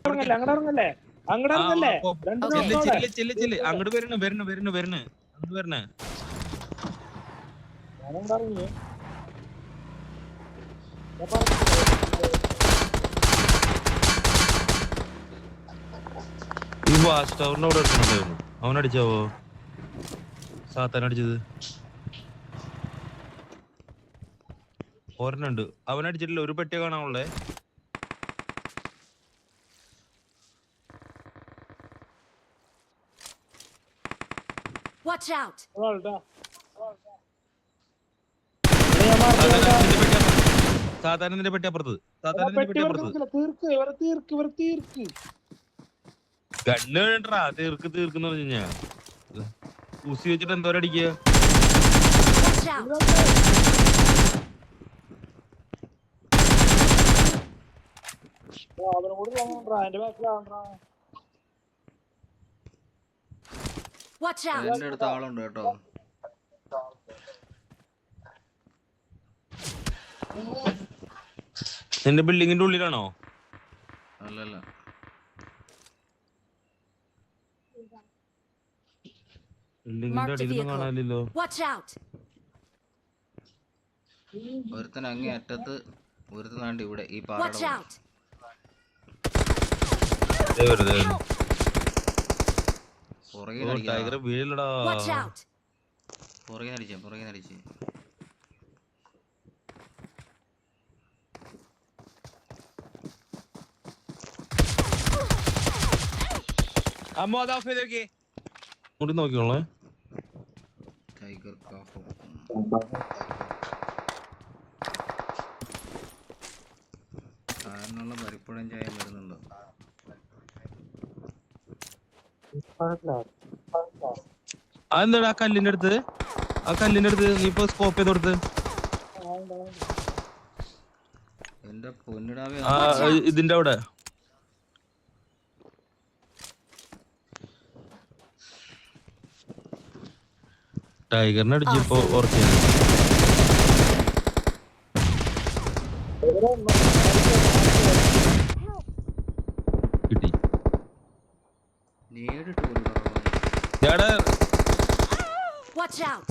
ഇറങ്ങല്ലേ അങ്ങോട്ട് വരണ ഈ വാച്ച് ടവറിന്റെ അവിടെ എടുക്കണുണ്ടായിരുന്നു. അവനടിച്ചാവോ? സാത്താനടിച്ചത് ഒരെണ്ണുണ്ട്. അവനടിച്ചിട്ടില്ല. ഒരു പെട്ടിയെ കാണാനുള്ളേ. Watch out. സാധാരണ പെട്ടി അപ്പുറത്ത്. ഗണ്ണ് വേണ്ടാ. തീർക്കെന്ന് പറഞ്ഞു കഴിഞ്ഞാ ഊസി വെച്ചിട്ട് എന്തോരടിക്കുക. എന്റെ അടുത്ത് ആളുണ്ട് കേട്ടോ. നിന്റെ ബിൽഡിങ്ങിന്റെ ഉള്ളിലാണോ? അല്ലല്ല, ബിൽഡിങ്ങിന്റെ അടിയിലൊന്നും കാണാനില്ലല്ലോ. ഒരുത്തൻ അങ്ങേ അറ്റത്ത്, ഒരുത്തനാണ്ട് ഇവിടെ ഈ പാറയുടെ പുറകെ നടിച്ച് നോക്കിയോളേ. ടൈഗർ കാഫോ കാരണമുള്ള പരിപ്പുഴം ചായ വരുന്നുണ്ടോ? അതെന്താ ആ കല്ലിന്റെ അടുത്ത് നീ ഇപ്പൊ സ്കോപ്പ് ചെയ്ത് കൊടുത്ത്? എന്റെ പൊന്നിടാവേ, ഇതിന്റെ അവിടെ ടൈഗറിനെ അടിച്ചിപ്പോ ഉറച്ചു കിട്ടി. നേരിട്ട് ഞാടെ Watch out.